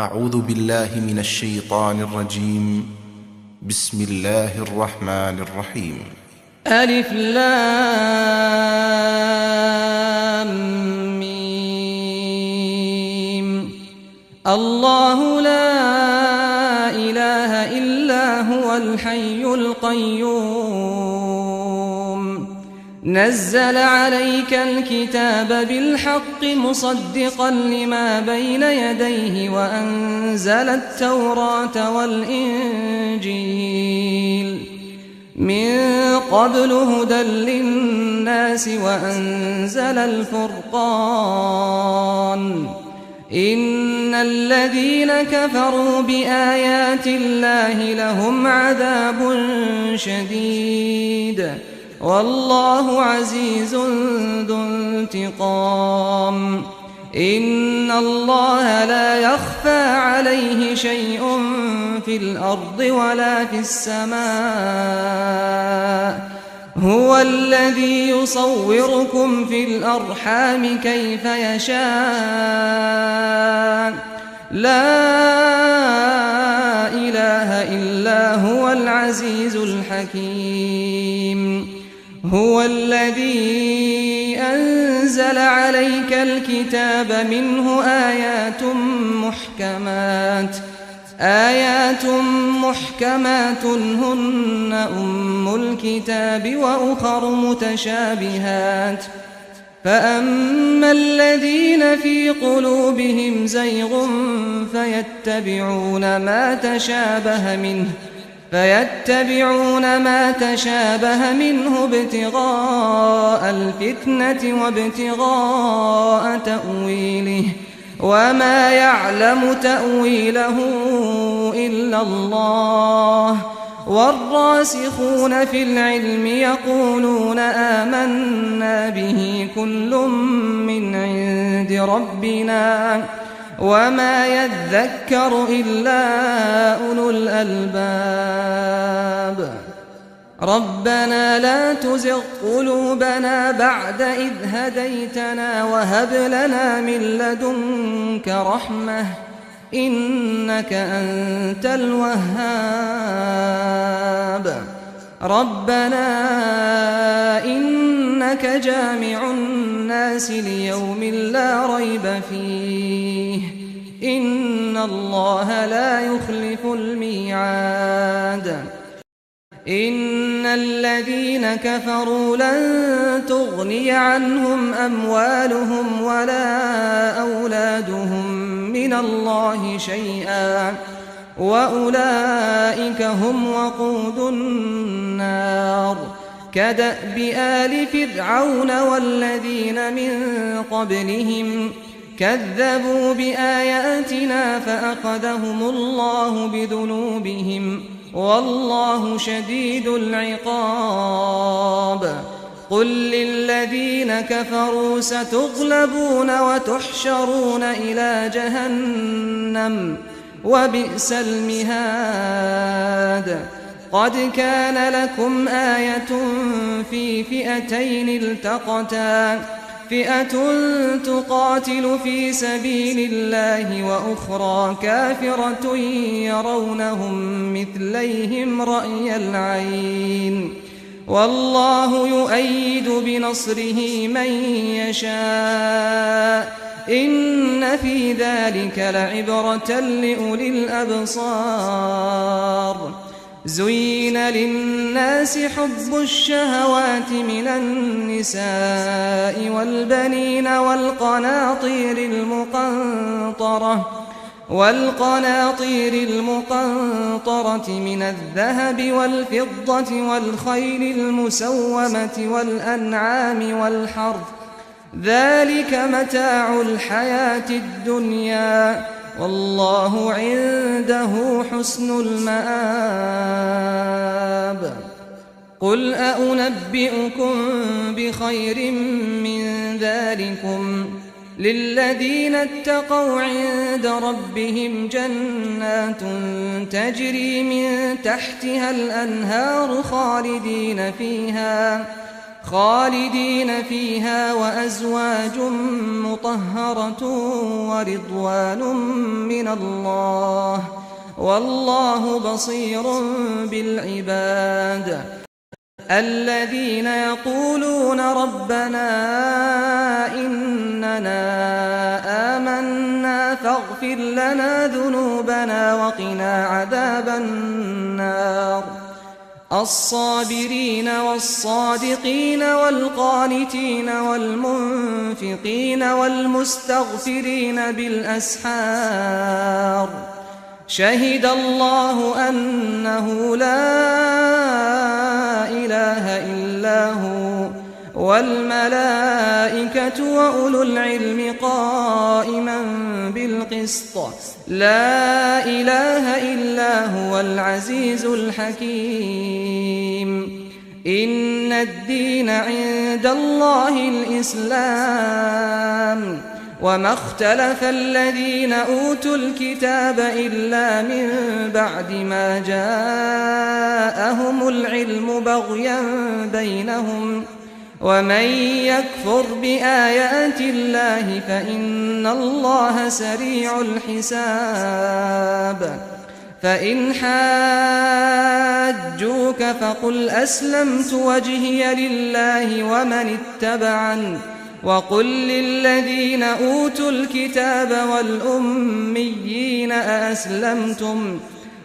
أعوذ بالله من الشيطان الرجيم. بسم الله الرحمن الرحيم. ألف لام ميم. الله لا إله إلا هو الحي القيوم نزل عليك الكتاب بالحق مصدقا لما بين يديه وأنزل التوراة والإنجيل من قبل هدى للناس وأنزل الفرقان إن الذين كفروا بآيات الله لهم عذاب شديد والله عزيز ذو انتقام إن الله لا يخفى عليه شيء في الأرض ولا في السماء هو الذي يصوركم في الأرحام كيف يشاء لا إله إلا هو العزيز الحكيم هو الذي أنزل عليك الكتاب منه آيات محكمات هن أم الكتاب وأخر متشابهات فأما الذين في قلوبهم زيغ فيتبعون ما تشابه منه ابتغاء الفتنة وابتغاء تأويله وما يعلم تأويله إلا الله والراسخون في العلم يقولون آمنا به كل من عند ربنا وما يذكر إلا أولو الألباب ربنا لا تزغ قلوبنا بعد إذ هديتنا وهب لنا من لدنك رحمة إنك أنت الوهاب ربنا إنك جامع الناس ليوم لا ريب فيه إن الله لا يخلف الميعاد إن الذين كفروا لن تغني عنهم أموالهم ولا أولادهم من الله شيئا وأولئك هم وقود النار كدأب آل فرعون والذين من قبلهم كذبوا بآياتنا فأخذهم الله بذنوبهم والله شديد العقاب قل للذين كفروا ستغلبون وتحشرون إلى جهنم وبئس المهاد قد كان لكم آية في فئتين التقتا فئة تقاتل في سبيل الله وأخرى كافرة يرونهم مثليهم رأي العين والله يؤيد بنصره من يشاء إن في ذلك لعبرة لأولي الأبصار زين للناس حب الشهوات من النساء والبنين والقناطير المقنطرة من الذهب والفضة والخيل المسومة والأنعام والحرث ذلك متاع الحياة الدنيا والله عنده حسن المآب قل أنبئكم بخير من ذلكم للذين اتقوا عند ربهم جنات تجري من تحتها الأنهار خالدين فيها وأزواج مطهرة ورضوان من الله والله بصير بالعباد الذين يقولون ربنا إننا آمنا فاغفر لنا ذنوبنا وقنا عذاب النار الصابرين والصادقين والقانتين والمنفقين والمستغفرين بالأسحار شهد الله أنه لا إله إلا هو والملائكة وأولو العلم قائما بالقسط لا إله إلا هو العزيز الحكيم إن الدين عند الله الإسلام وما اختلف الذين أوتوا الكتاب إلا من بعد ما جاءهم العلم بغيا بينهم ومن يكفر بآيات الله فإن الله سريع الحساب فإن حاجوك فقل أسلمت وجهي لله ومن اتبعني وقل للذين أوتوا الكتاب والأميين أأسلمتم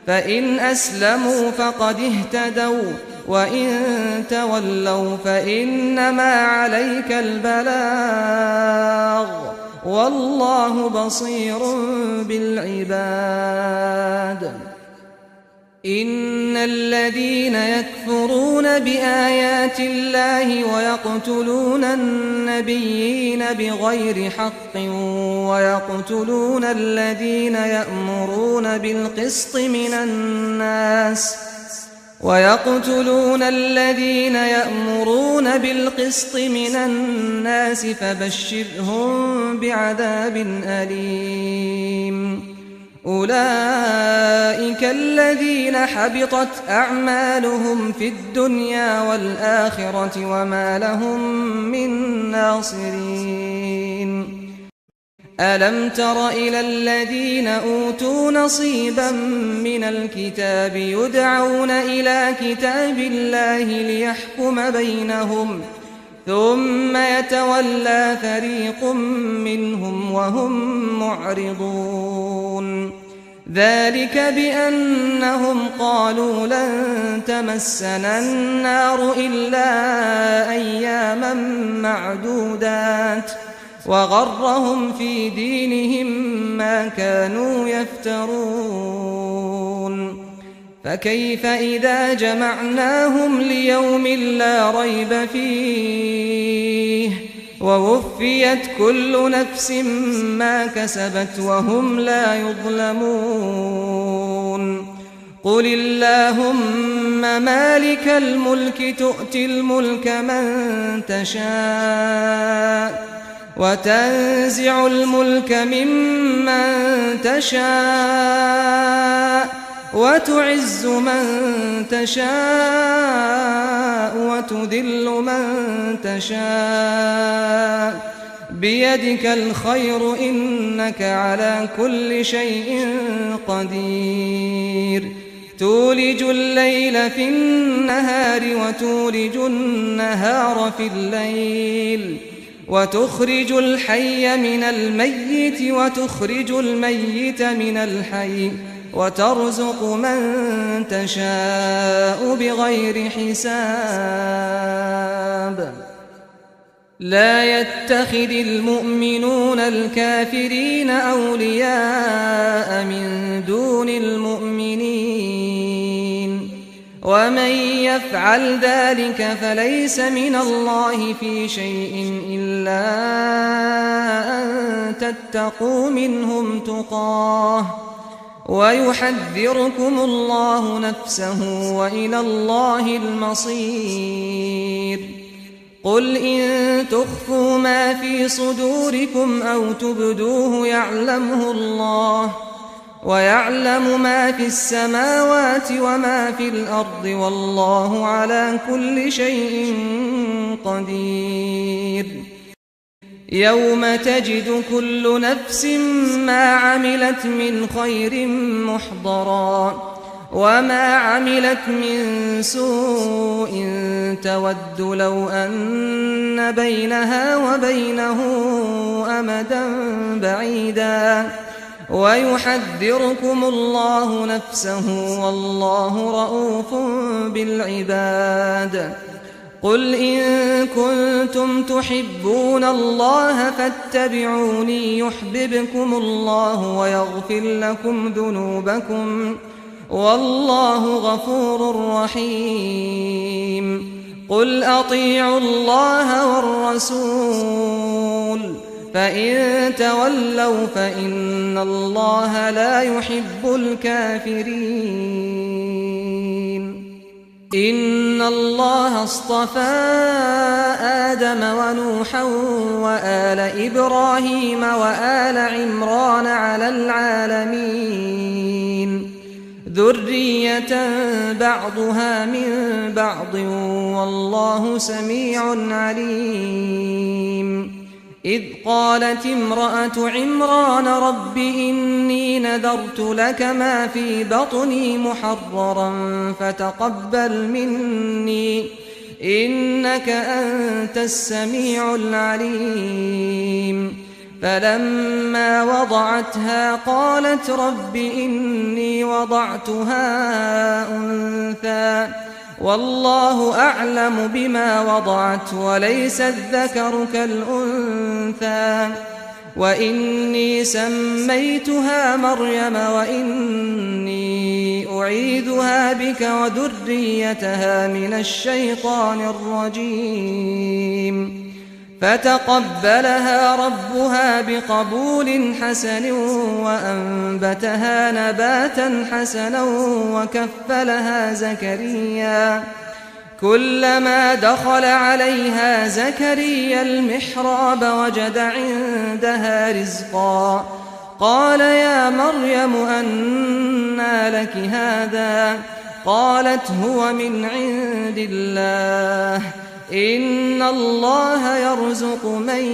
فإن أسلموا فقد اهتدوا وإن تولوا فإنما عليك البلاغ والله بصير بالعباد إن الذين يكفرون بآيات الله ويقتلون النبيين بغير حق ويقتلون الذين يأمرون بالقسط من الناس فبشرهم بعذاب أليم أولئك الذين حبطت أعمالهم في الدنيا والآخرة وما لهم من ناصرين ألم تر إلى الذين أوتوا نصيبا من الكتاب يدعون إلى كتاب الله ليحكم بينهم ثم يتولى فريق منهم وهم معرضون ذلك بأنهم قالوا لن تمسنا النار إلا أياما معدودات وغرهم في دينهم ما كانوا يفترون فكيف إذا جمعناهم ليوم لا ريب فيه ووفيت كل نفس ما كسبت وهم لا يظلمون قل اللهم مالك الملك تؤتي الملك من تشاء وتنزع الملك ممن تشاء وتعز من تشاء وتذل من تشاء بيدك الخير إنك على كل شيء قدير تولج الليل في النهار وتولج النهار في الليل وتخرج الحي من الميت وتخرج الميت من الحي وترزق من تشاء بغير حساب لا يتخذ المؤمنون الكافرين أولياء من دون المؤمنين ومن يفعل ذلك فليس من الله في شيء إلا أن تتقوا منهم تقاه ويحذركم الله نفسه وإلى الله المصير قل إن تخفوا ما في صدوركم أو تبدوه يعلمه الله ويعلم ما في السماوات وما في الأرض والله على كل شيء قدير يوم تجد كل نفس ما عملت من خير محضرا وما عملت من سوء تود لو أن بينها وبينه أمدا بعيدا ويحذركم الله نفسه والله رؤوف بالعباد قل إن كنتم تحبون الله فاتبعوني يحببكم الله ويغفر لكم ذنوبكم والله غفور رحيم قل أطيعوا الله والرسول فإن تولوا فإن الله لا يحب الكافرين إن الله اصطفى آدم ونوحا وآل إبراهيم وآل عمران على العالمين ذرية بعضها من بعض والله سميع عليم إذ قالت امرأة عمران رب إني نذرت لك ما في بطني محررا فتقبل مني إنك أنت السميع العليم فلما وضعتها قالت رب إني وضعتها أنثى والله أعلم بما وضعت وليس الذكر كالأنثى وإني سميتها مريم وإني أعيذها بك وذريتها من الشيطان الرجيم فتقبلها ربها بقبول حسن وأنبتها نباتا حسنا وكفلها زكريا كلما دخل عليها زكريا المحراب وجد عندها رزقا قال يا مريم أنى لك هذا قالت هو من عند الله إن الله يرزق من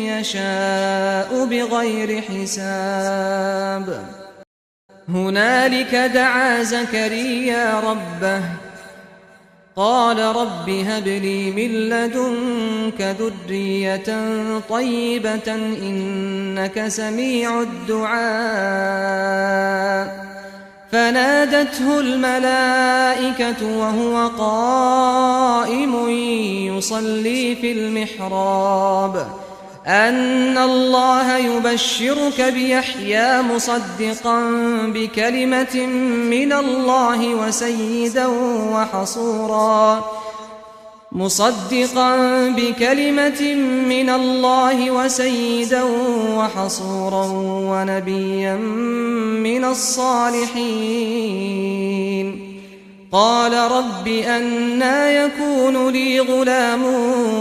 يشاء بغير حساب هنالك دعا زكريا ربه قال رب هب لي من لدنك ذرية طيبة إنك سميع الدعاء فنادته الملائكة وهو قائم يصلي في المحراب أن الله يبشرك بيحيى مصدقا بكلمة من الله وسيدا وحصورا ونبيا من الصالحين قال رب أنى يكون لي غلام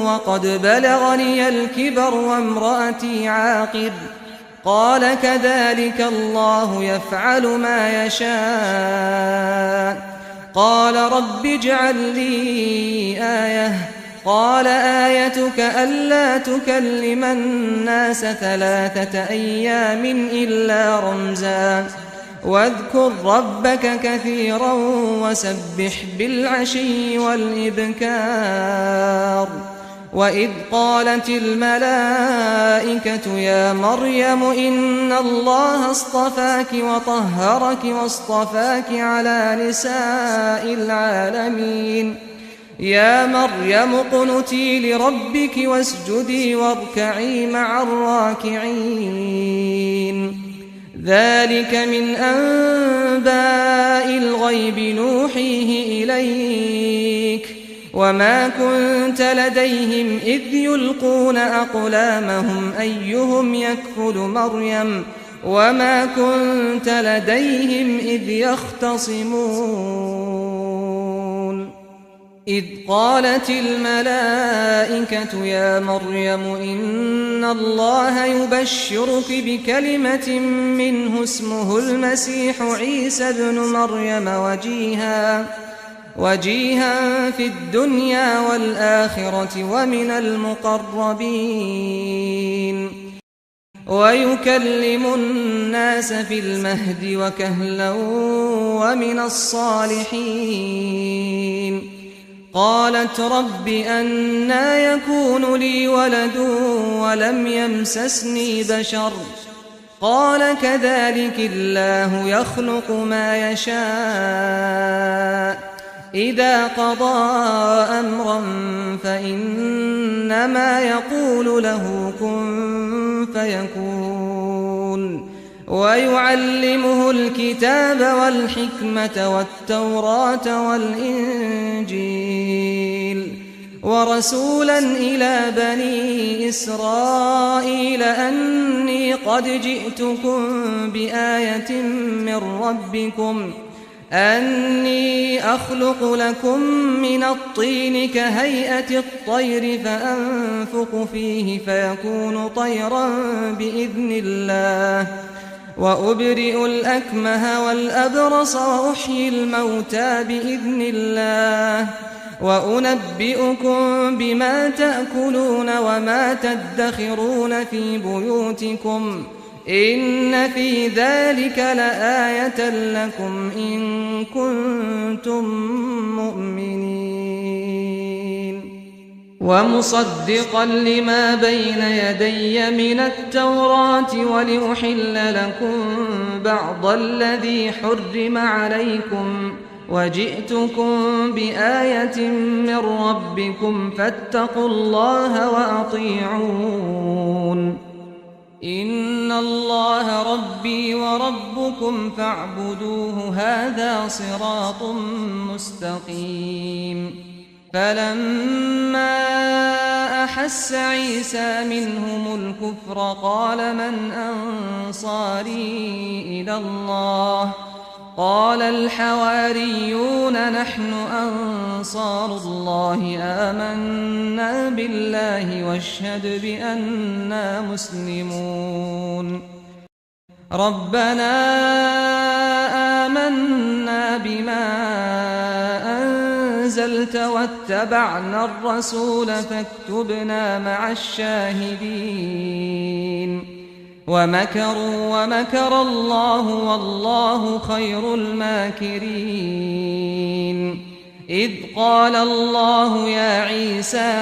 وقد بلغني الكبر وامرأتي عاقر قال كذلك الله يفعل ما يشاء قال رب اجعل لي آية قال آيتك ألا تكلم الناس 3 أيام إلا رمزا واذكر ربك كثيرا وسبح بالعشي والإبكار وإذ قالت الملائكة يا مريم إن الله اصطفاك وطهرك واصطفاك على نساء العالمين يا مريم اقنتي لربك واسجدي واركعي مع الراكعين ذلك من أنباء الغيب نوحيه إليك وما كنت لديهم إذ يلقون أقلامهم أيهم يكفل مريم وما كنت لديهم إذ يختصمون إذ قالت الملائكة يا مريم إن الله يبشرك بكلمة منه اسمه المسيح عيسى ابن مريم وجيها في الدنيا والآخرة ومن المقربين ويكلم الناس في المهد وكهلا ومن الصالحين. قالت رب أنى يكون لي ولد ولم يمسسني بشر قال كذلك الله يخلق ما يشاء إذا قضى أمرا فإنما يقول له كن فيكون. ويعلمه الكتاب والحكمة والتوراة والإنجيل ورسولا إلى بني إسرائيل أني قد جئتكم بآية من ربكم أني أخلق لكم من الطين كهيئة الطير فأنفخ فيه فيكون طيرا بإذن الله وأبرئ الأكمه والأبرص وأحيي الموتى بإذن الله وأنبئكم بما تأكلون وما تدخرون في بيوتكم إن في ذلك لآية لكم إن كنتم مؤمنين. ومصدقا لما بين يدي من التوراة ولأحل لكم بعض الذي حرم عليكم وجئتكم بآية من ربكم فاتقوا الله وأطيعون. إن الله ربي وربكم فاعبدوه هذا صراط مستقيم. فلما أحس عيسى منهم الكفر قال من أنصاري إلى الله قال الحواريون نحن أنصار الله آمنا بالله واشهد بأننا مسلمون. ربنا آمنا بما أنزلت واتبعنا الرسول فاكتبنا مع الشاهدين. ومكروا ومكر الله والله خير الماكرين. إذ قال الله يا عيسى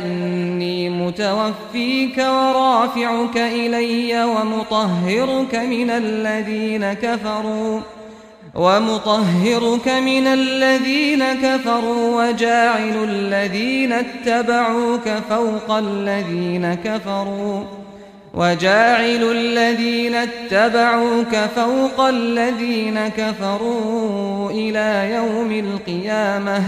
إني متوفيك ورافعك إلي ومطهرك من الذين كفروا وجاعل الذين اتبعوك فوق الذين كفروا إلى يوم القيامة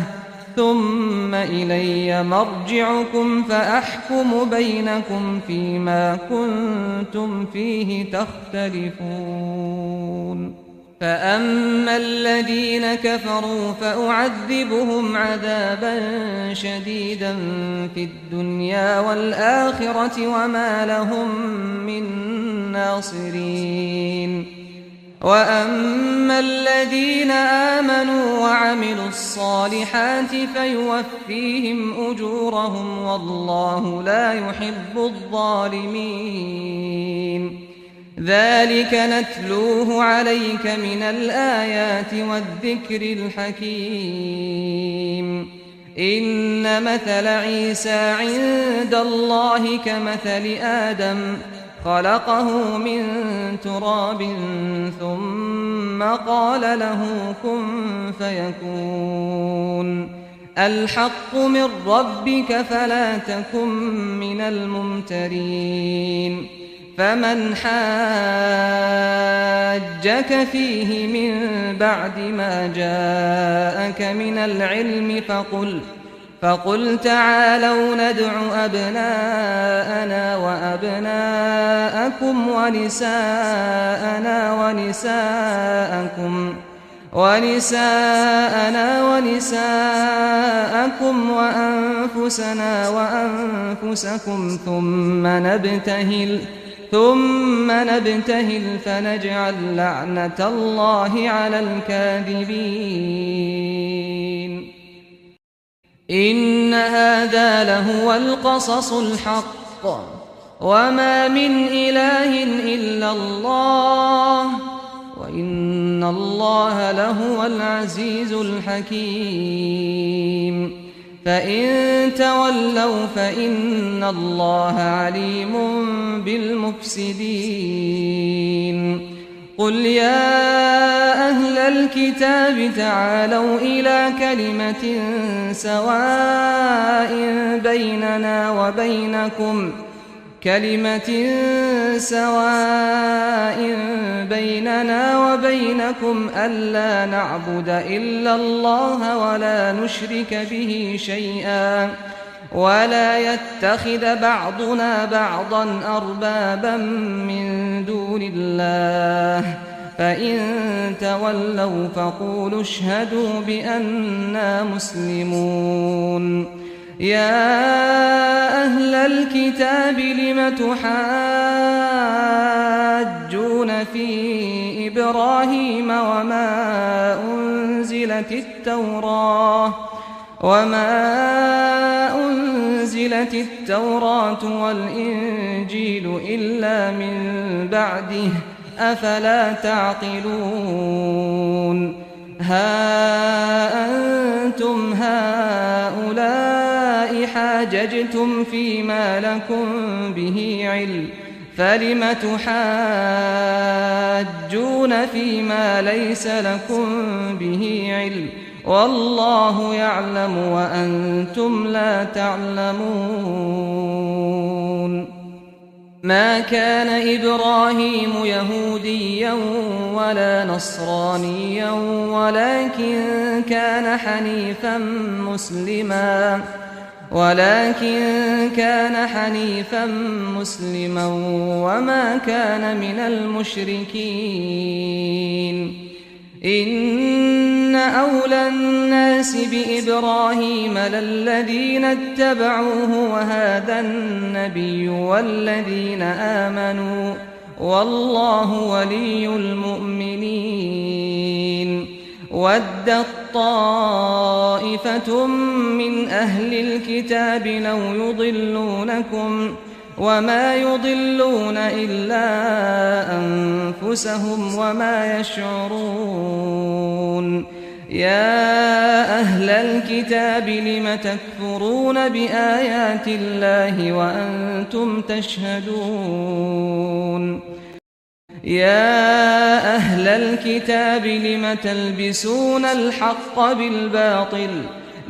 ثم إلي مرجعكم فأحكم بينكم فيما كنتم فيه تختلفون. فأما الذين كفروا فأعذبهم عذابا شديدا في الدنيا والآخرة وما لهم من ناصرين. وأما الذين آمنوا وعملوا الصالحات فيوفيهم أجورهم والله لا يحب الظالمين. ذلك نتلوه عليك من الآيات والذكر الحكيم. إن مثل عيسى عند الله كمثل آدم خلقه من تراب ثم قال له كن فيكون. الحق من ربك فلا تكن من الممترين. فمن حاجك فيه من بعد ما جاءك من العلم فقل تعالوا ندع أبناءنا وأبناءكم ونساءنا ونساءكم ونساءنا ونساءكم وأنفسنا وأنفسكم ثم نبتهل فنجعل لعنة الله على الكاذبين إن هذا لهو القصص الحق وما من إله إلا الله وإن الله لهو العزيز الحكيم فإن تولوا فإن الله عليم بالمفسدين قل يا أهل الكتاب تعالوا إلى كلمة سواء بيننا وبينكم ألا نعبد إلا الله ولا نشرك به شيئا ولا يتخذ بعضنا بعضا أربابا من دون الله فإن تولوا فقولوا اشهدوا بأننا مسلمون يا أهل الكتاب لم تحاجون في إبراهيم وما أنزلت التوراة والإنجيل إلا من بعده أفلا تعقلون ها أنتم هؤلاء حاججتم فيما لكم به علم فلم تحاجون فيما ليس لكم به علم والله يعلم وأنتم لا تعلمون ما كان إبراهيم يهوديا ولا نصرانيا ولكن كان حنيفا مسلما وما كان من المشركين إن أولى الناس بإبراهيم للذين اتبعوه وهذا النبي والذين آمنوا والله ولي المؤمنين ودت طائفة من أهل الكتاب لو يضلونكم وما يضلون إلا أنفسهم وما يشعرون يا أهل الكتاب لم تكفرون بآيات الله وأنتم تشهدون يا أهل الكتاب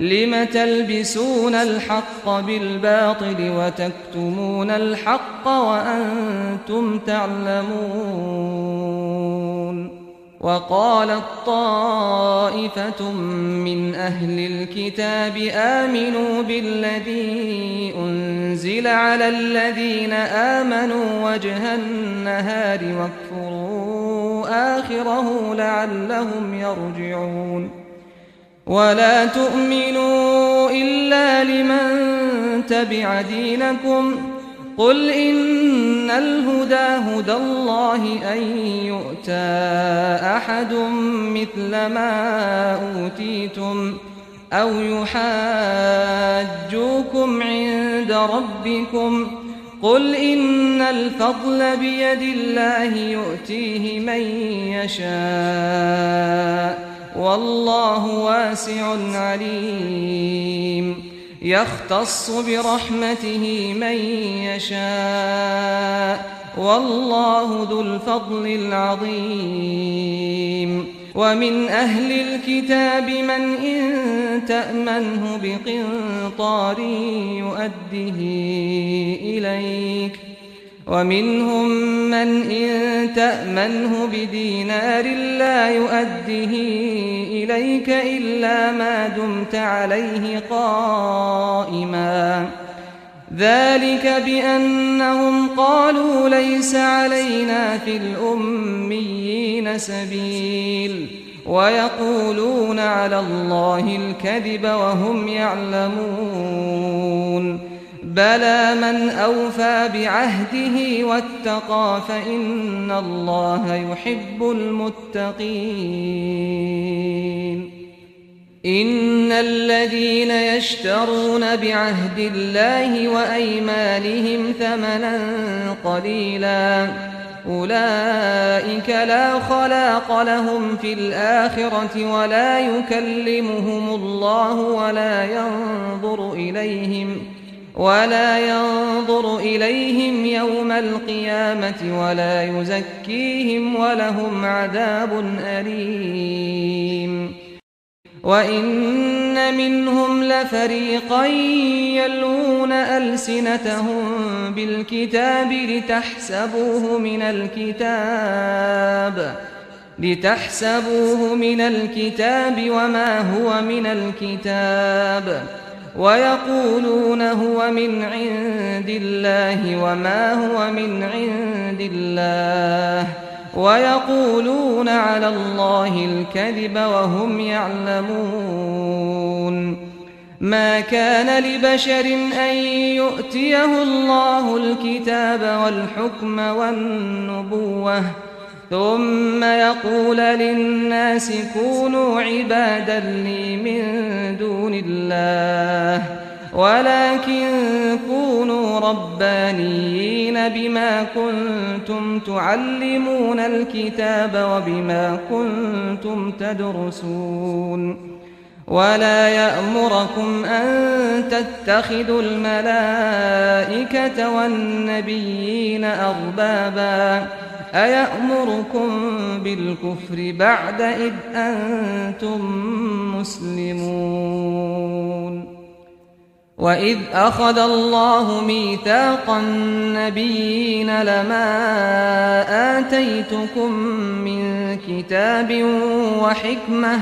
لم تلبسون الحق بالباطل وتكتمون الحق وأنتم تعلمون وقالت طائفة من أهل الكتاب آمنوا بالذي أنزل على الذين آمنوا وجه النهار واكفروا آخره لعلهم يرجعون ولا تؤمنوا إلا لمن تبع دينكم قل إن الهدى هدى الله أن يؤتى أحد مثل ما أوتيتم أو يحاجوكم عند ربكم قل إن الفضل بيد الله يؤتيه من يشاء والله واسع عليم يختص برحمته من يشاء والله ذو الفضل العظيم ومن أهل الكتاب من إن تأمنه بقنطار يؤده إليك ومنهم من إن تأمنه بدينار لا يؤده إليك إلا ما دمت عليه قائما ذلك بأنهم قالوا ليس علينا في الأميين سبيل ويقولون على الله الكذب وهم يعلمون بلى من أوفى بعهده واتقى فإن الله يحب المتقين إن الذين يشترون بعهد الله وأيمانهم ثمنا قليلا أولئك لا خلاق لهم في الآخرة ولا يكلمهم الله ولا ينظر إليهم يوم القيامة ولا يزكيهم ولهم عذاب أليم وإن منهم لفريقا يلوون ألسنتهم بالكتاب لتحسبوه من الكتاب وما هو من الكتاب ويقولون هو من عند الله وما هو من عند الله ويقولون على الله الكذب وهم يعلمون ما كان لبشر أن يؤتيه الله الكتاب والحكم والنبوة ثم يقول للناس كونوا عبادا لي من دون الله ولكن كونوا ربانيين بما كنتم تعلمون الكتاب وبما كنتم تدرسون ولا يأمركم أن تتخذوا الملائكة والنبيين أربابا أيأمركم بالكفر بعد إذ أنتم مسلمون وإذ أخذ الله ميثاق النبيين لما آتيتكم من كتاب وحكمة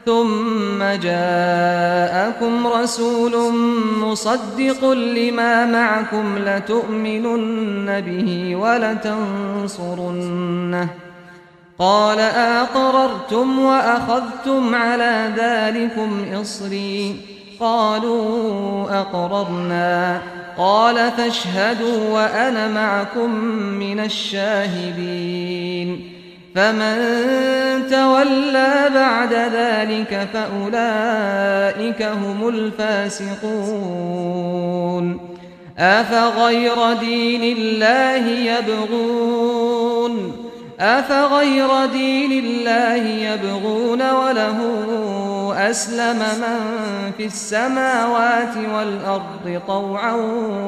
ثم جاءكم رسول مصدق لما معكم لتؤمنن به ولتنصرنه قال أقررتم وأخذتم على ذلكم إصري قالوا أقررنا قال فاشهدوا وأنا معكم من الشاهدين فمن تولى بعد ذلك فأولئك هم الفاسقون أفغير دين الله يبغون وله أسلم من في السماوات والأرض طوعا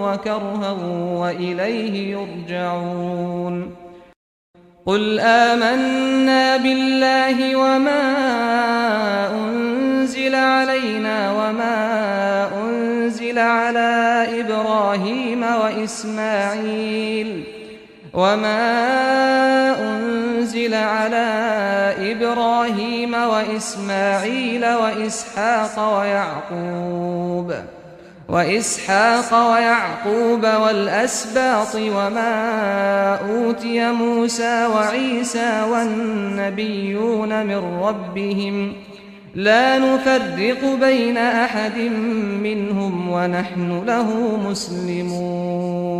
وكرها وإليه يرجعون قل آمنا بالله وما أنزل علينا وما أنزل على إبراهيم وإسماعيل وإسحاق ويعقوب والأسباط وما أوتي موسى وعيسى والنبيون من ربهم لا نفرق بين أحد منهم ونحن له مسلمون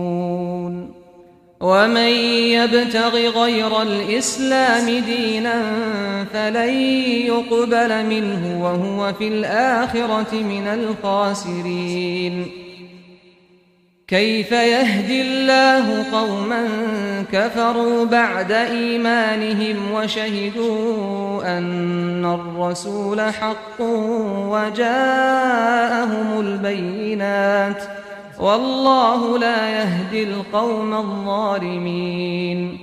ومن يبتغ غير الإسلام دينا فلن يقبل منه وهو في الآخرة من الخاسرين كيف يهدي الله قوما كفروا بعد إيمانهم وشهدوا أن الرسول حق وجاءهم البينات والله لا يهدي القوم الظالمين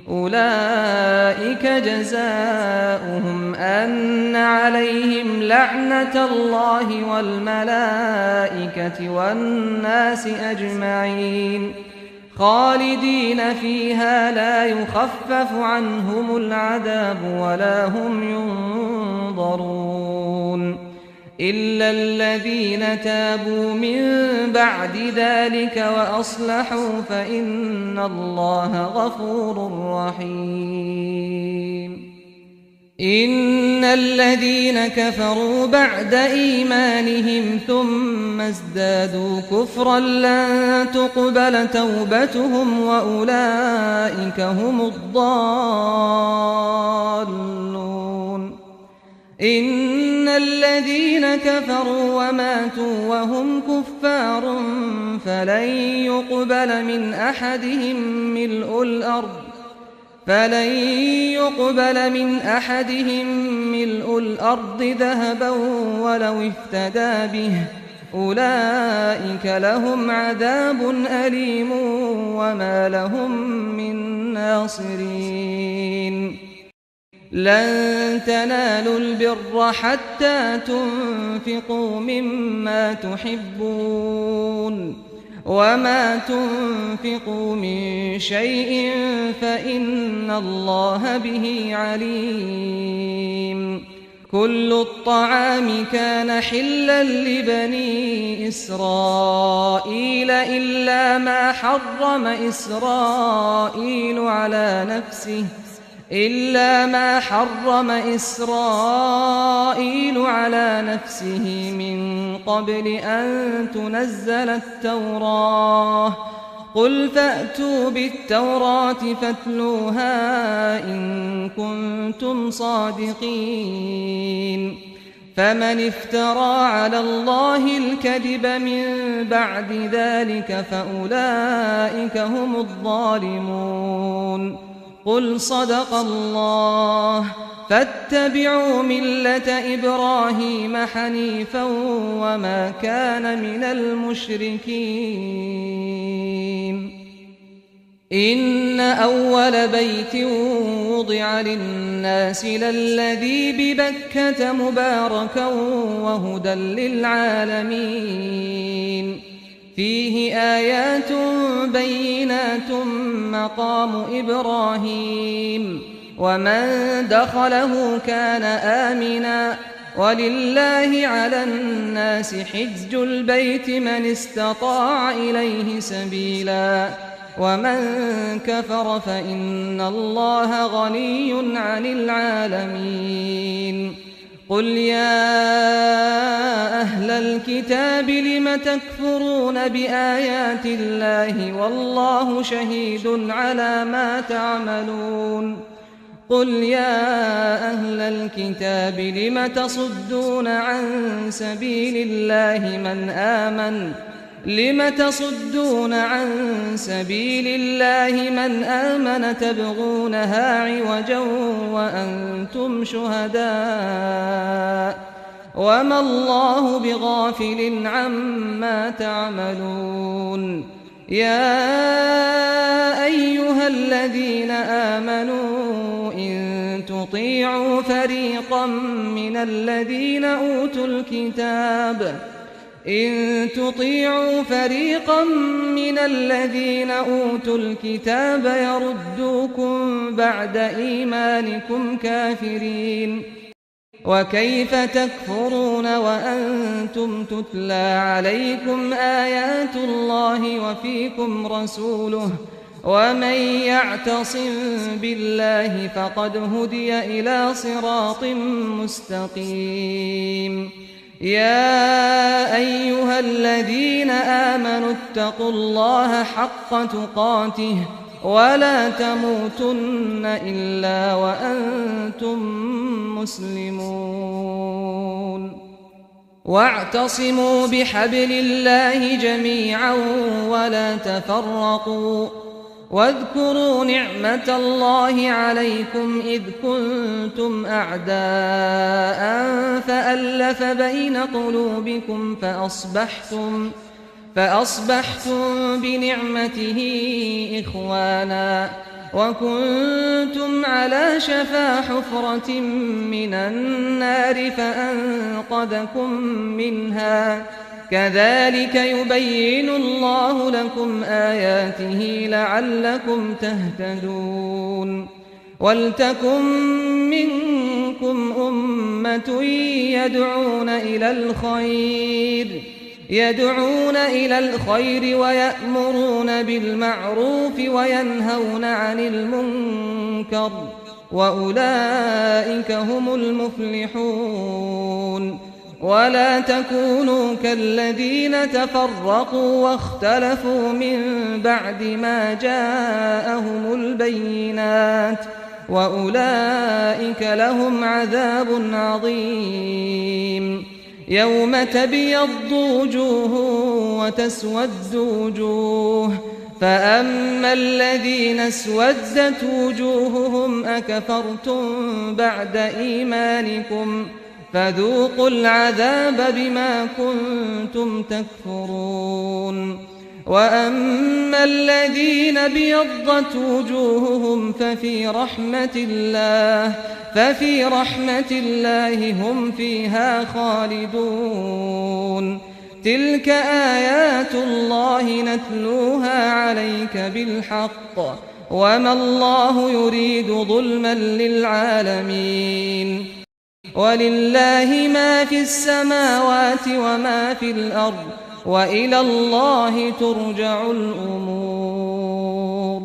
أولئك جزاؤهم أن عليهم لعنة الله والملائكة والناس أجمعين خالدين فيها لا يخفف عنهم العذاب ولا هم ينظرون إلا الذين تابوا من بعد ذلك وأصلحوا فإن الله غفور رحيم إن الذين كفروا بعد إيمانهم ثم ازدادوا كفرا لن تقبل توبتهم وأولئك هم الضالون. إن الذين كفروا وماتوا وهم كفار فلن يقبل من أحدهم ملء الأرض ذهبا ولو افتدى به أولئك لهم عذاب أليم وما لهم من ناصرين. لن تنالوا البر حتى تنفقوا مما تحبون وما تنفقوا من شيء فإن الله به عليم. كل الطعام كان حلا لبني إسرائيل إلا ما حرم إسرائيل على نفسه من قبل أن تنزل التوراة. قل فأتوا بالتوراة فاتلوها إن كنتم صادقين. فمن افترى على الله الكذب من بعد ذلك فأولئك هم الظالمون. قل صدق الله فاتبعوا ملة إبراهيم حنيفا وما كان من المشركين. إن أول بيت وضع للناس للذي ببكة مباركا وهدى للعالمين. فيه آيات بينات مقام إبراهيم ومن دخله كان آمنا ولله على الناس حج البيت من استطاع إليه سبيلا ومن كفر فإن الله غني عن العالمين. قل يا أهل الكتاب لم تكفرون بآيات الله والله شهيد على ما تعملون. قل يا أهل الكتاب لم تصدون عن سبيل الله من آمن تبغونها عوجا وأنتم شهداء وما الله بغافل عما تعملون. يا أيها الذين آمنوا إن تطيعوا فريقا من الذين أوتوا الكتاب يردوكم بعد إيمانكم كافرين. وكيف تكفرون وأنتم تتلى عليكم آيات الله وفيكم رسوله ومن يعتصم بالله فقد هدي إلى صراط مستقيم. يا أيها الذين آمنوا اتقوا الله حق تقاته ولا تموتن إلا وأنتم مسلمون. واعتصموا بحبل الله جميعا ولا تفرقوا. واذكروا نعمة الله عليكم إذ كنتم أعداء فألف بين قلوبكم فأصبحتم بنعمته إخوانا وكنتم على شفا حفرة من النار فأنقذكم منها. كذلك يبين الله لكم آياته لعلكم تهتدون. ولتكن منكم أمة يدعون إلى الخير ويأمرون بالمعروف وينهون عن المنكر وأولئك هم المفلحون. ولا تكونوا كالذين تفرقوا واختلفوا من بعد ما جاءهم البينات، وأولئك لهم عذاب عظيم. يوم تبيض وجوه وتسود وجوه، فأما الذين اسودت وجوههم أكفرتم بعد إيمانكم فذوقوا العذاب بما كنتم تكفرون. وأما الذين ابيضت وجوههم ففي رحمة الله هم فيها خالدون. تلك آيات الله نتلوها عليك بالحق، وما الله يريد ظلما للعالمين. ولله ما في السماوات وما في الأرض، وإلى الله ترجع الأمور.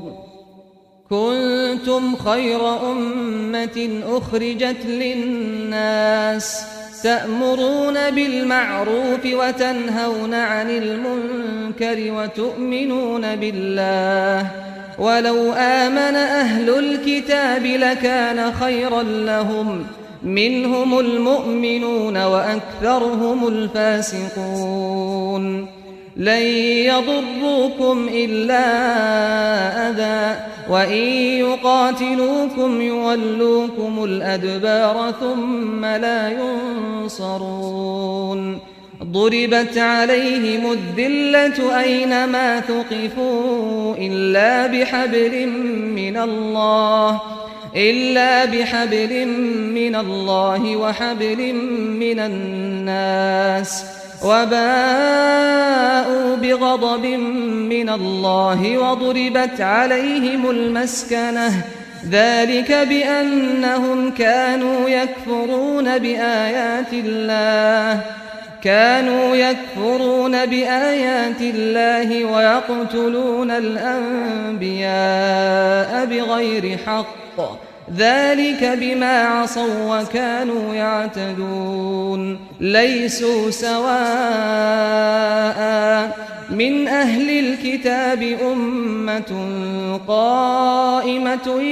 كنتم خير أمة أخرجت للناس تأمرون بالمعروف وتنهون عن المنكر وتؤمنون بالله. ولو آمن أهل الكتاب لكان خيرا لهم، منهم المؤمنون وأكثرهم الفاسقون. لن يضروكم إلا أذى، وإن يقاتلوكم يولوكم الأدبار ثم لا ينصرون. ضربت عليهم الذلة أينما ثقفوا إلا بحبل من الله وحبل من الناس، وباءوا بغضب من الله وضربت عليهم المسكنة، ذلك بأنهم كانوا يكفرون بآيات الله ويقتلون الأنبياء بغير حق، ذلك بما عصوا وكانوا يعتدون. ليسوا سواء من أهل الكتاب أمة قائمة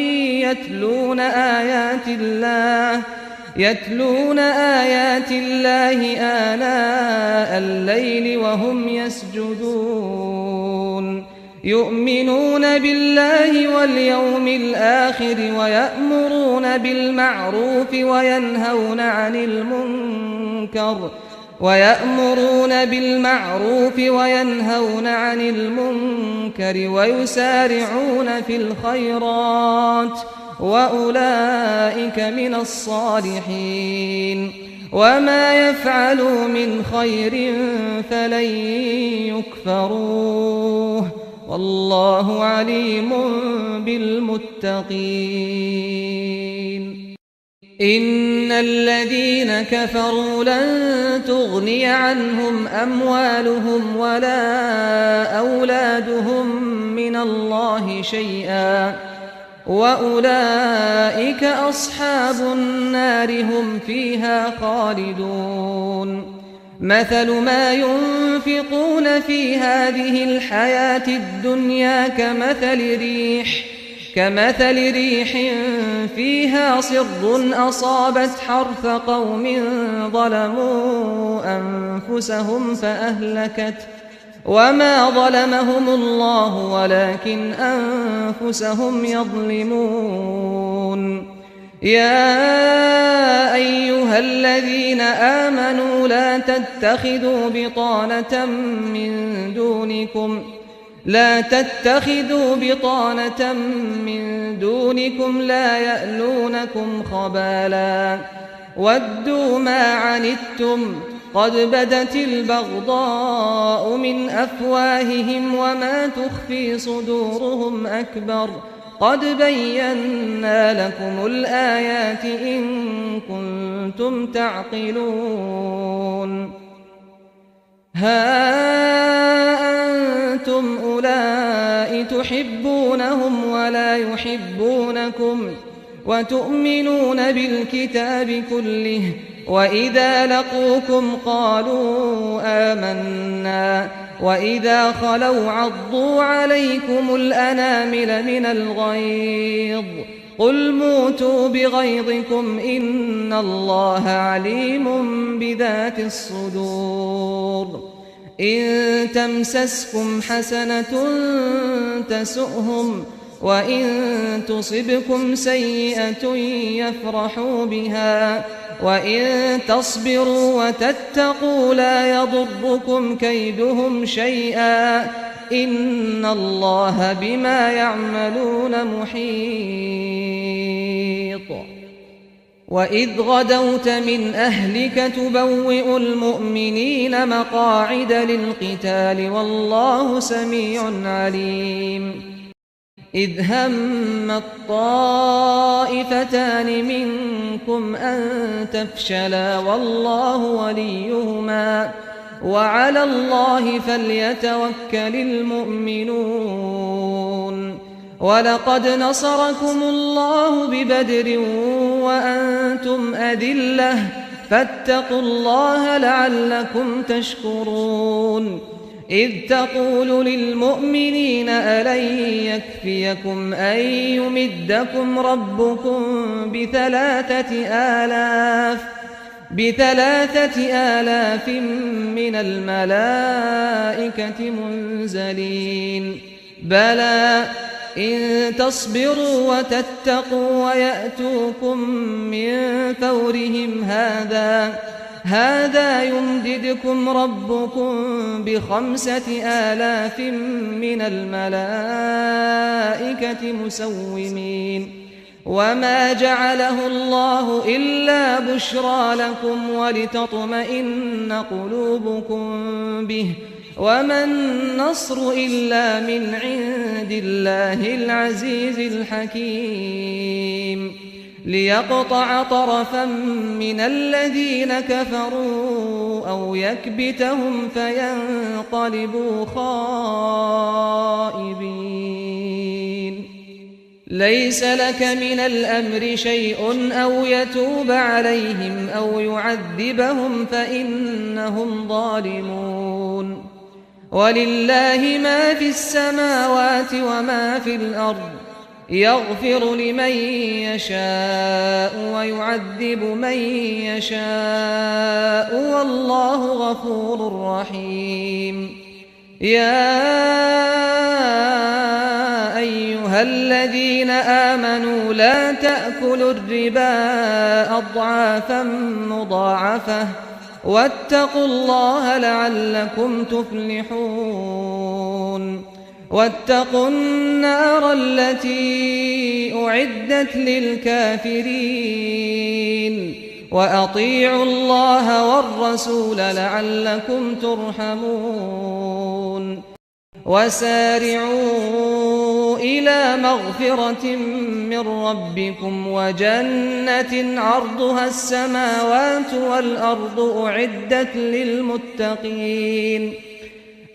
يتلون آيات الله آناء الليل وهم يسجدون، يؤمنون بالله واليوم الآخر ويأمرون بالمعروف وينهون عن المنكر ويسارعون في الخيرات، وأولئك من الصالحين. وما يفعلوا من خير فلن يكفروه، والله عليم بالمتقين. إن الذين كفروا لن تغني عنهم أموالهم ولا أولادهم من الله شيئا، وأولئك أصحاب النار هم فيها خالدون. مثل ما ينفقون في هذه الحياة الدنيا كمثل ريح فيها صر أصابت حرث قوم ظلموا أنفسهم فأهلكت، وما ظلمهم الله ولكن أنفسهم يظلمون. يا أيها الذين آمنوا لا تتخذوا بطانة من دونكم لا يألونكم خبالا ودوا ما عنتم قد بدت البغضاء من أفواههم وما تخفي صدورهم أكبر قد بينا لكم الآيات إن كنتم تعقلون. ها أنتم أولئك تحبونهم ولا يحبونكم وتؤمنون بالكتاب كله، وإذا لقوكم قالوا آمنا، وإذا خلوا عضوا عليكم الأنامل من الغيظ. قل موتوا بغيظكم إن الله عليم بذات الصدور. إن تمسسكم حسنة تسؤهم، وإن تصبكم سيئة يفرحوا بها، وإن تصبروا وتتقوا لا يضركم كيدهم شيئا إن الله بما يعملون محيط. وإذ غدوت من أهلك تبوئ المؤمنين مقاعد للقتال والله سميع عليم. إذ هم الطائفتان منكم أن تفشلا والله وليهما وعلى الله فليتوكل المؤمنون. ولقد نصركم الله ببدر وأنتم أذلة فاتقوا الله لعلكم تشكرون. إذ تقول للمؤمنين ألن يكفيكم أن يمدكم ربكم ب3,000 من الملائكة منزلين؟ بلى إن تصبروا وتتقوا ويأتوكم من فورهم هذا يمددكم ربكم ب5,000 من الملائكة مسومين. وما جعله الله إلا بشرى لكم ولتطمئن قلوبكم به، وما النصر إلا من عند الله العزيز الحكيم. ليقطع طرفا من الذين كفروا أو يكبتهم فينقلبوا خائبين. ليس لك من الأمر شيء أو يتوب عليهم أو يعذبهم فإنهم ظالمون. ولله ما في السماوات وما في الأرض، يغفر لمن يشاء ويعذب من يشاء والله غفور رحيم. يا أيها الذين آمنوا لا تأكلوا الربا أضعافا مضاعفة واتقوا الله لعلكم تفلحون. واتقوا النار التي أعدت للكافرين وأطيعوا الله والرسول لعلكم ترحمون. وسارعوا إلى مغفرة من ربكم وجنة عرضها السماوات والأرض أعدت للمتقين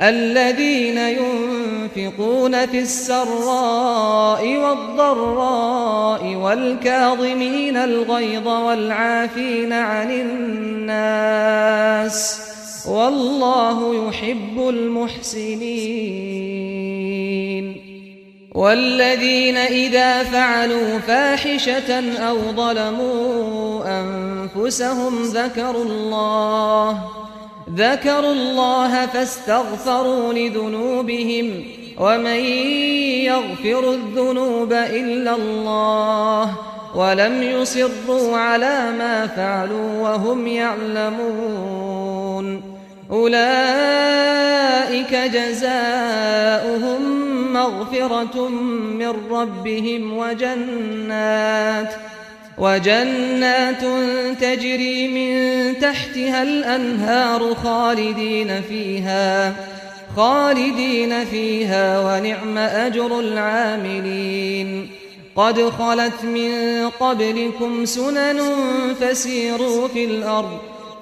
الذين ينفقون في السراء والضراء والكاظمين الغيظ والعافين عن الناس والله يحب المحسنين. والذين إذا فعلوا فاحشة أو ظلموا أنفسهم ذكروا الله فاستغفروا لذنوبهم ومن يغفر الذنوب إلا الله ولم يصروا على ما فعلوا وهم يعلمون. أولئك جزاؤهم مغفرة من ربهم وجنات تجري من تحتها الأنهار خالدين فيها ونعم أجر العاملين. قد خلت من قبلكم سنن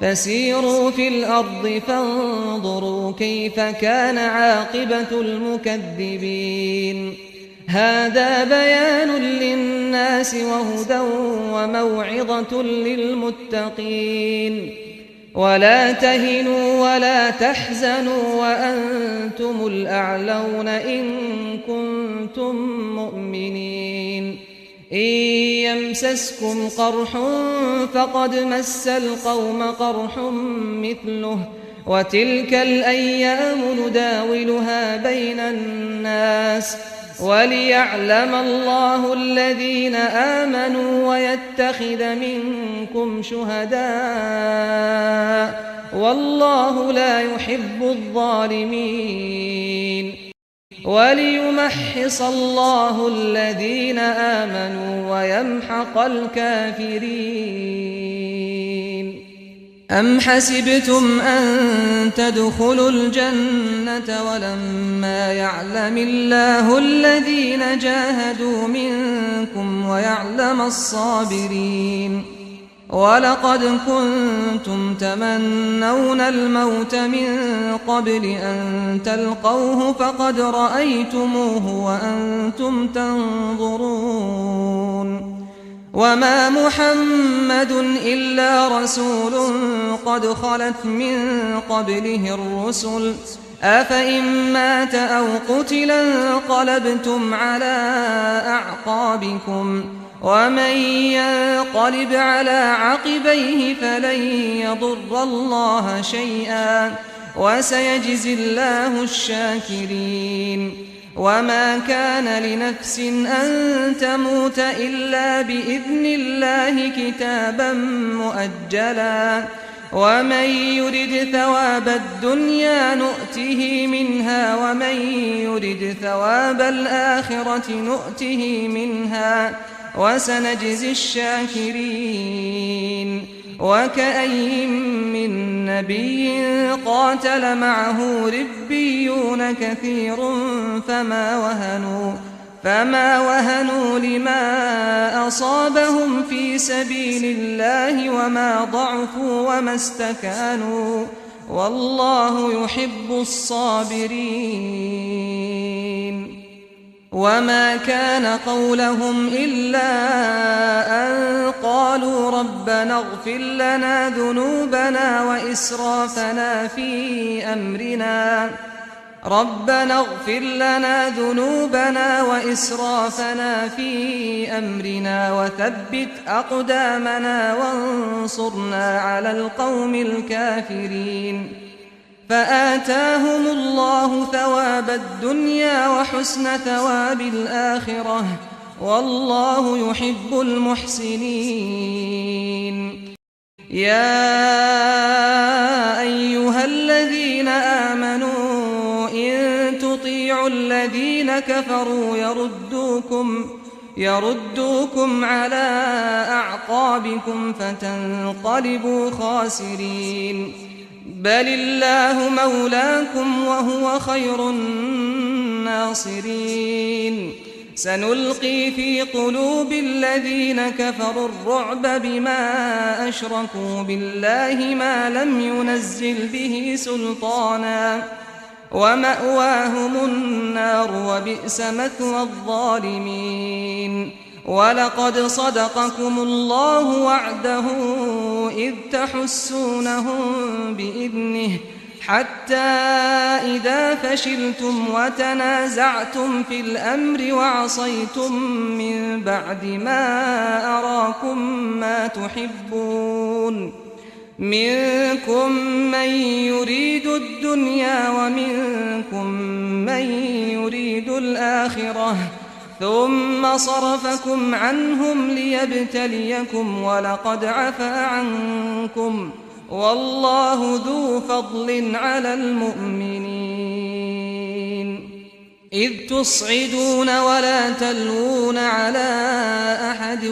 فسيروا في الأرض فانظروا كيف كان عاقبة المكذبين. هذا بيان للناس للناس وهدى وموعظة للمتقين ولا تهنوا ولا تحزنوا وأنتم الأعلون إن كنتم مؤمنين إن يمسسكم قرح فقد مس القوم قرح مثله وتلك الأيام نداولها بين الناس وليعلم الله الذين آمنوا ويتخذ منكم شهداء والله لا يحب الظالمين وليمحص الله الذين آمنوا ويمحق الكافرين أم حسبتم أن تدخلوا الجنة ولما يعلم الله الذين جاهدوا منكم ويعلم الصابرين ولقد كنتم تمنون الموت من قبل أن تلقوه فقد رأيتموه وأنتم تنظرون وما محمد إلا رسول قد خلت من قبله الرسل أفإن مات أو قتلا انقلبتم على أعقابكم ومن ينقلب على عقبيه فلن يضر الله شيئا وسيجزي الله الشاكرين وما كان لنفس أن تموت إلا بإذن الله كتابا مؤجلا ومن يرد ثواب الدنيا نؤته منها ومن يرد ثواب الآخرة نؤته منها وسنجزي الشاكرين وكأين من نبي قاتل معه ربيون كثير فما وهنوا لما أصابهم في سبيل الله وما ضعفوا وما استكانوا والله يحب الصابرين وما كان قولهم إلا أن قالوا ربنا اغفر لنا ذنوبنا وإسرافنا في أمرنا وثبت أقدامنا وانصرنا على القوم الكافرين فآتاهم الله ثواب الدنيا وحسن ثواب الآخرة والله يحب المحسنين يا أيها الذين آمنوا إن تطيعوا الذين كفروا يردوكم على أعقابكم فتنقلبوا خاسرين بل الله مولاكم وهو خير الناصرين سنلقي في قلوب الذين كفروا الرعب بما أشركوا بالله ما لم ينزل به سلطانا ومأواهم النار وبئس مثوى الظالمين ولقد صدقكم الله وعده إذ تحسونهم بإذنه حتى إذا فشلتم وتنازعتم في الأمر وعصيتم من بعد ما أراكم ما تحبون منكم من يريد الدنيا ومنكم من يريد الآخرة ثم صرفكم عنهم ليبتليكم ولقد عفا عنكم والله ذو فضل على المؤمنين إذ تصعدون ولا تلوون على أحد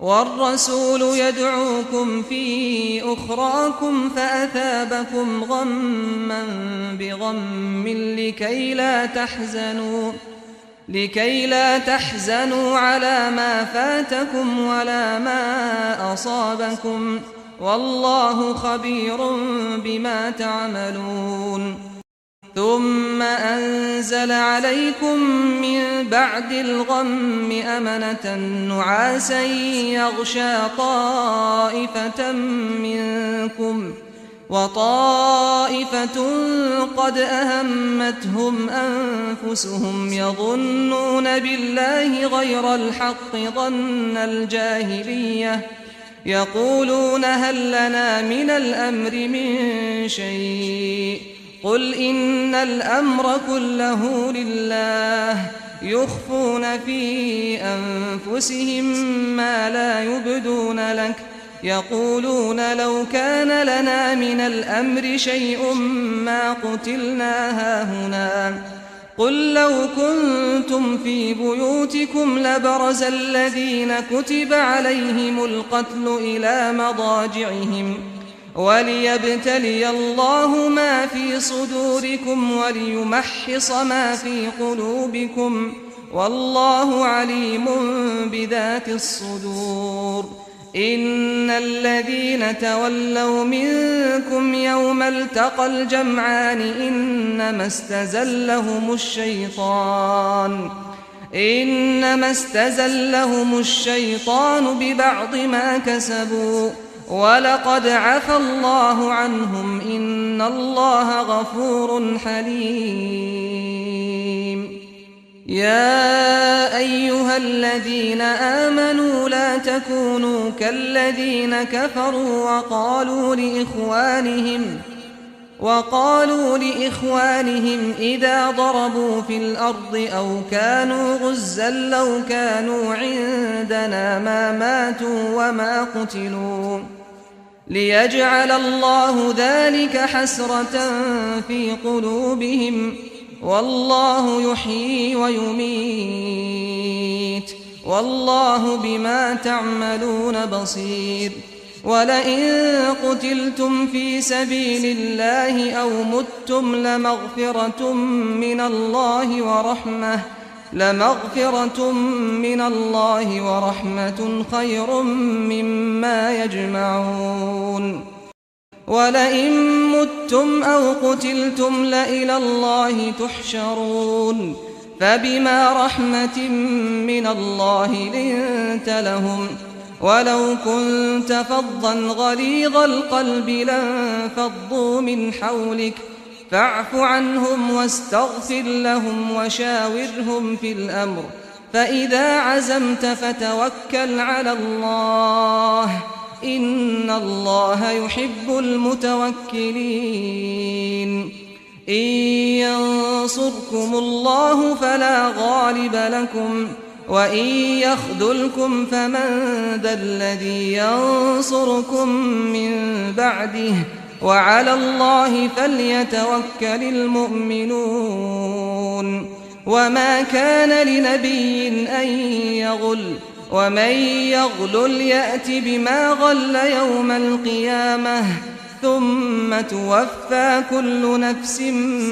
والرسول يدعوكم في أخراكم فأثابكم غما بغم لكي لا تحزنوا على ما فاتكم ولا ما أصابكم والله خبير بما تعملون ثم أنزل عليكم من بعد الغم أمنة نعاسا يغشى طائفة منكم وطائفة قد أهمتهم أنفسهم يظنون بالله غير الحق ظن الجاهلية يقولون هل لنا من الأمر من شيء قل إن الأمر كله لله يخفون في أنفسهم ما لا يبدون لك يقولون لو كان لنا من الأمر شيء ما قتلنا هاهنا قل لو كنتم في بيوتكم لبرز الذين كتب عليهم القتل إلى مضاجعهم وليبتلي الله ما في صدوركم وليمحص ما في قلوبكم والله عليم بذات الصدور إن الذين تولوا منكم يوم التقى الجمعان إنما استزلهم الشيطان ببعض ما كسبوا ولقد عفى الله عنهم إن الله غفور حليم يا أيها الذين آمنوا لا تكونوا كالذين كفروا وقالوا لإخوانهم إذا ضربوا في الأرض أو كانوا غزا لو كانوا عندنا ما ماتوا وما قتلوا ليجعل الله ذلك حسرة في قلوبهم والله يحيي ويميت والله بما تعملون بصير ولئن قتلتم في سبيل الله أو متم لمغفرة من الله ورحمة خير مما يجمعون ولئن متم أو قتلتم لإلى الله تحشرون فبما رحمة من الله لنت لهم ولو كنت فظا غليظ القلب لانفضوا من حولك فاعف عنهم واستغفر لهم وشاورهم في الأمر فإذا عزمت فتوكل على الله إن الله يحب المتوكلين إن ينصركم الله فلا غالب لكم وإن يخذلكم فمن ذا الذي ينصركم من بعده وعلى الله فليتوكل المؤمنون وما كان لنبي أن يغل ومن يغلل يأت بما غل يوم القيامة ثم توفى كل نفس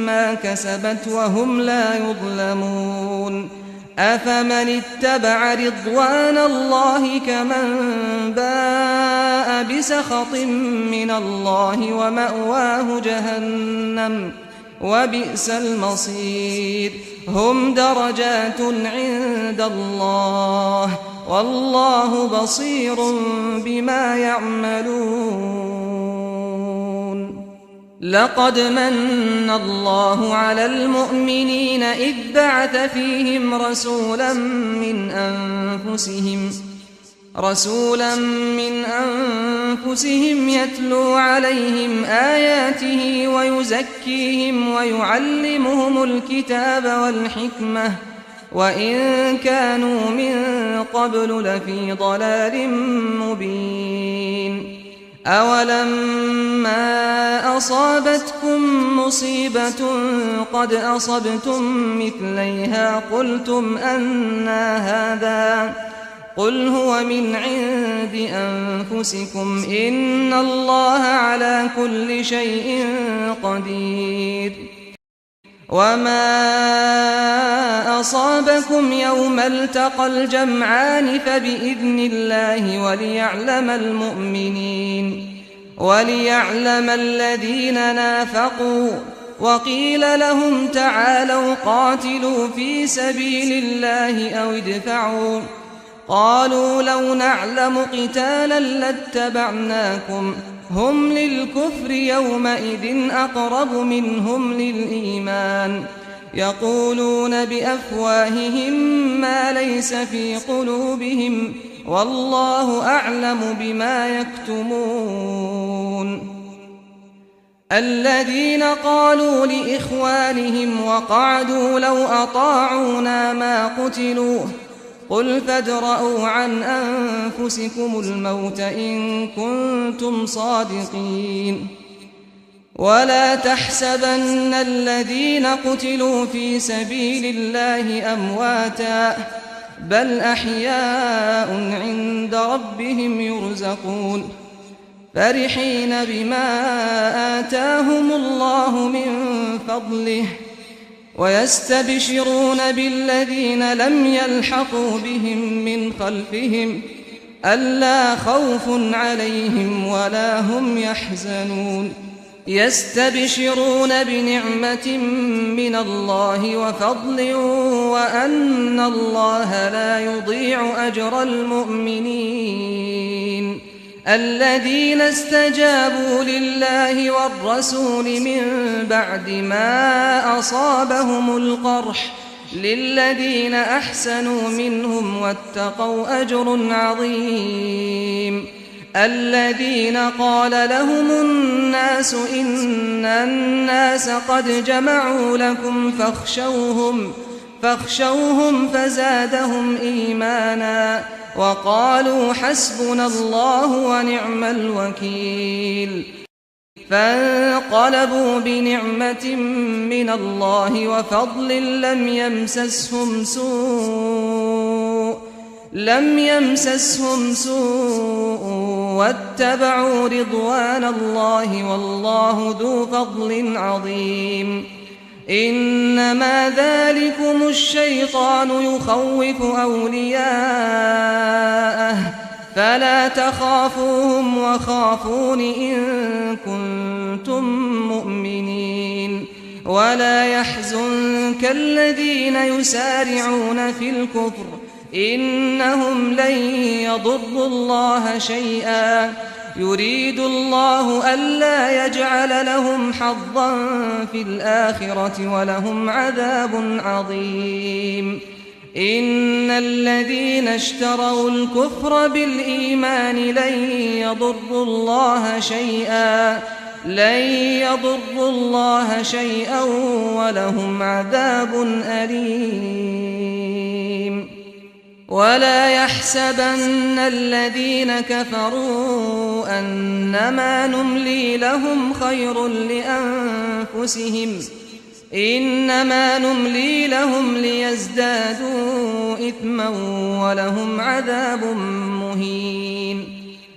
ما كسبت وهم لا يظلمون أفمن اتبع رضوان الله كمن باء بسخط من الله ومأواه جهنم وبئس المصير هم درجات عند الله والله بصير بما يعملون لقد من الله على المؤمنين إذ بعث فيهم رسولا من أنفسهم يتلو عليهم آياته ويزكيهم ويعلمهم الكتاب والحكمة وإن كانوا من قبل لفي ضلال مبين أولما أصابتكم مصيبة قد أصبتم مثليها قلتم أنى هذا قل هو من عند أنفسكم إن الله على كل شيء قدير وما أصابكم يوم التقى الجمعان فبإذن الله وليعلم الذين نافقوا وقيل لهم تعالوا قاتلوا في سبيل الله أو ادفعوا قالوا لو نعلم قتالا لاتبعناكم هم للكفر يومئذ أقرب منهم للإيمان يقولون بأفواههم ما ليس في قلوبهم والله أعلم بما يكتمون الذين قالوا لإخوانهم وقعدوا لو أطاعونا ما قتلوا قل فادرءوا عن أنفسكم الموت إن كنتم صادقين ولا تحسبن الذين قتلوا في سبيل الله أمواتا بل أحياء عند ربهم يرزقون فرحين بما آتاهم الله من فضله ويستبشرون بالذين لم يلحقوا بهم من خلفهم ألا خوف عليهم ولا هم يحزنون يستبشرون بنعمة من الله وفضل وأن الله لا يضيع أجر المؤمنين الذين استجابوا لله والرسول من بعد ما أصابهم القرح للذين أحسنوا منهم واتقوا أجر عظيم الذين قال لهم الناس إن الناس قد جمعوا لكم فاخشوهم فزادهم إيمانا وقالوا حسبنا الله ونعم الوكيل فانقلبوا بنعمة من الله وفضل لم يمسسهم سوء واتبعوا رضوان الله والله ذو فضل عظيم إنما ذلكم الشيطان يخوف أولياءه فلا تخافوهم وخافون إن كنتم مؤمنين ولا يحزنك الذين يسارعون في الكفر إنهم لن يضروا الله شيئا يريد الله ألا يجعل لهم حظا في الآخرة ولهم عذاب عظيم إن الذين اشتروا الكفر بالإيمان لن يضروا الله شيئا ولهم عذاب أليم ولا يحسبن الذين كفروا أنما نملي لهم خير لأنفسهم إنما نملي لهم ليزدادوا إثما ولهم عذاب مهين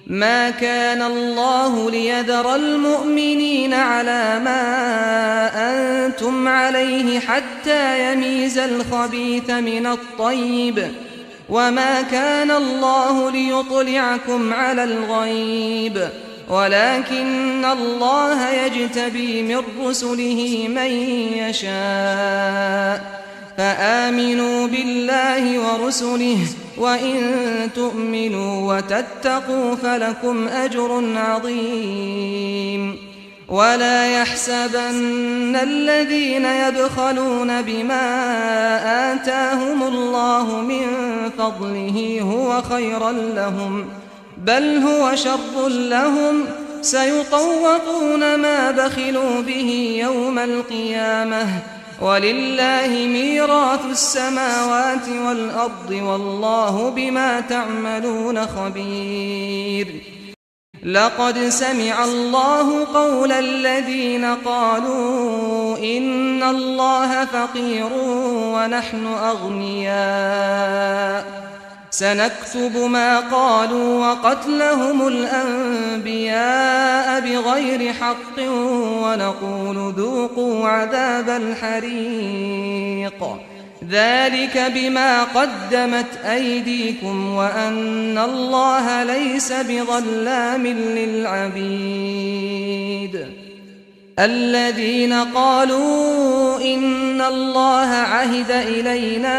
ما كان الله ليذر المؤمنين على ما أنتم عليه حتى يميز الخبيث من الطيب وما كان الله ليطلعكم على الغيب ولكن الله يجتبي من رسله من يشاء فآمنوا بالله ورسله وإن تؤمنوا وتتقوا فلكم أجر عظيم ولا يحسبن الذين يبخلون بما آتاهم الله من فضله هو خيرا لهم بل هو شر لهم سيطوقون ما بخلوا به يوم القيامة ولله ميراث السماوات والأرض والله بما تعملون خبير لقد سمع الله قول الذين قالوا إن الله فقير ونحن أغنياء سنكتب ما قالوا وقتلهم الأنبياء بغير حق ونقول ذوقوا عذاب الحريق ذلك بما قدمت أيديكم وأن الله ليس بظلام للعبيد الذين قالوا إن الله عهد إلينا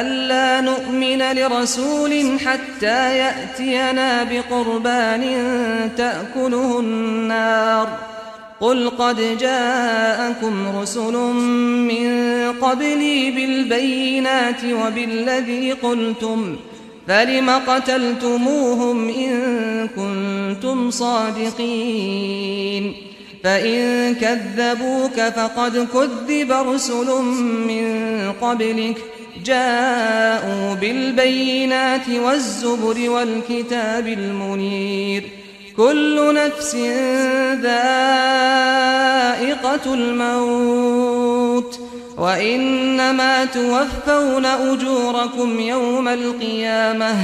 ألا نؤمن لرسول حتى يأتينا بقربان تأكله النار قل قد جاءكم رسل من قبلي بالبينات وبالذي قلتم فلم قتلتموهم إن كنتم صادقين فإن كذبوك فقد كذب رسل من قبلك جاءوا بالبينات والزبر والكتاب المنير كل نفس ذائقة الموت وإنما توفون أجوركم يوم القيامة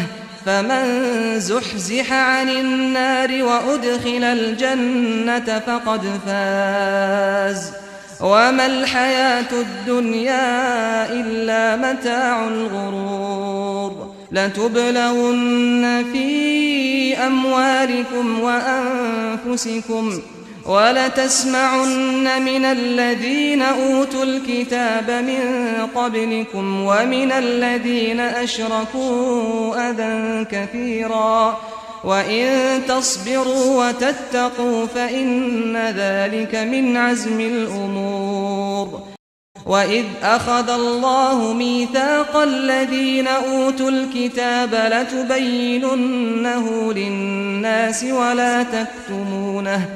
فمن زحزح عن النار وأدخل الجنة فقد فاز وما الحياة الدنيا إلا متاع الغرور لتبلون في أموالكم وأنفسكم ولتسمعن من الذين أوتوا الكتاب من قبلكم ومن الذين أشركوا أذى كثيرا وإن تصبروا وتتقوا فإن ذلك من عزم الأمور وإذ أخذ الله ميثاق الذين أوتوا الكتاب لتبيننه للناس ولا تكتمونه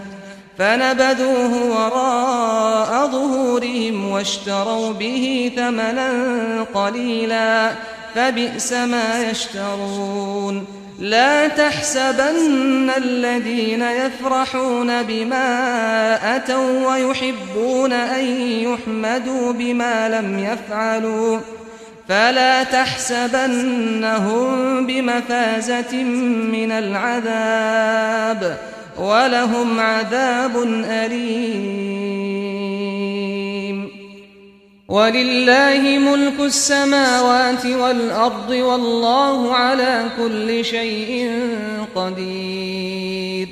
فنبذوه وراء ظهورهم واشتروا به ثمنا قليلا فبئس ما يشترون لا تحسبن الذين يفرحون بما أتوا ويحبون أن يحمدوا بما لم يفعلوا فلا تحسبنهم بمفازة من العذاب ولهم عذاب أليم ولله ملك السماوات والأرض والله على كل شيء قدير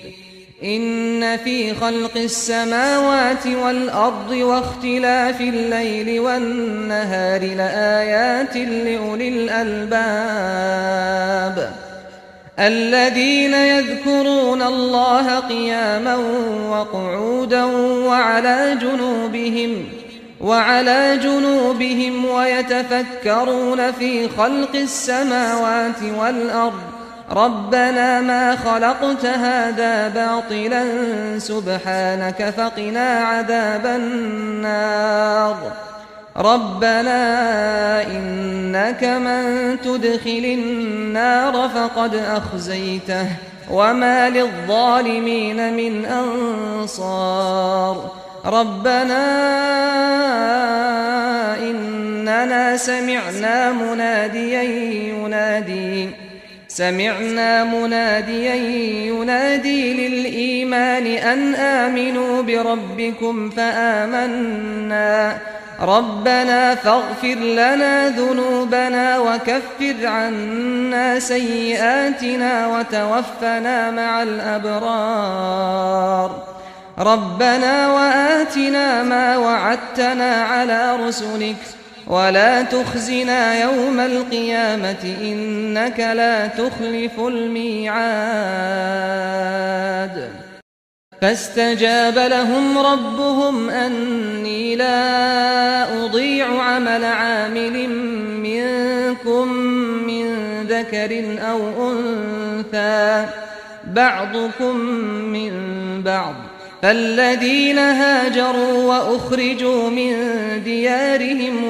إن في خلق السماوات والأرض واختلاف الليل والنهار لآيات لأولي الألباب الذين يذكرون الله قياما وقعودا وعلى جنوبهم ويتفكرون في خلق السماوات والأرض ربنا ما خلقت هذا باطلا سبحانك فقنا عذاب النار ربنا إنك من تدخل النار فقد أخزيته وما للظالمين من أنصار ربنا إننا سمعنا مناديا ينادي للإيمان أن آمنوا بربكم فآمنا ربنا فاغفر لنا ذنوبنا وكفر عنا سيئاتنا وتوفنا مع الأبرار ربنا وآتنا ما وعدتنا على رسلك ولا تخزنا يوم القيامة إنك لا تخلف الميعاد فاستجاب لهم ربهم أني لا أضيع عمل عامل منكم من ذكر أو أنثى بعضكم من بعض فالذين هاجروا وأخرجوا من ديارهم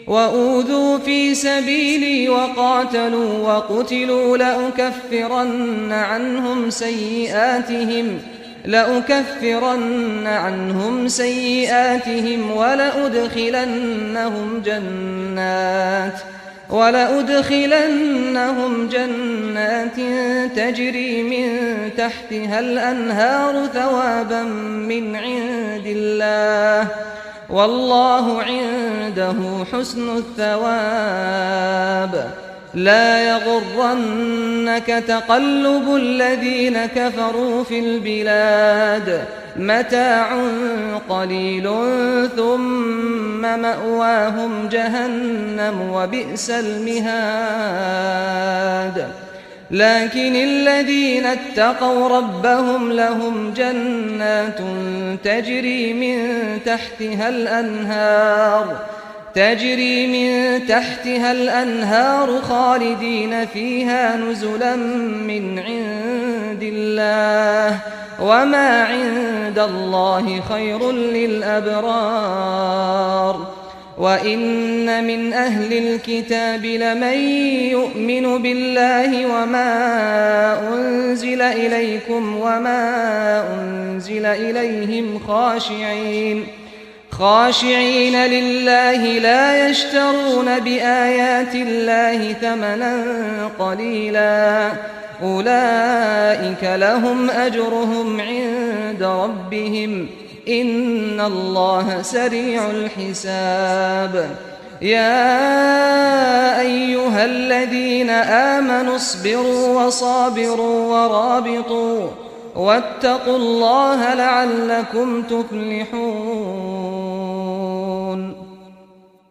وأوذوا في سبيلي وقاتلوا وقتلوا لأكفرن عنهم سيئاتهم ولأدخلنهم جنات تجري من تحتها الأنهار ثوابا من عند الله والله عنده حسن الثواب لا يغرنك تقلب الذين كفروا في البلاد متاع قليل ثم مأواهم جهنم وبئس المهاد لكن الذين اتقوا ربهم لهم جنات تجري من تحتها الأنهار خالدين فيها نزلا من عند الله وما عند الله خير للأبرار وإن من أهل الكتاب لمن يؤمن بالله وما أنزل إليكم وما أنزل إليهم خاشعين لله لا يشترون بآيات الله ثمنا قليلا أولئك لهم أجرهم عند ربهم إن الله سريع الحساب يا أيها الذين آمنوا اصبروا وصابروا ورابطوا واتقوا الله لعلكم تفلحون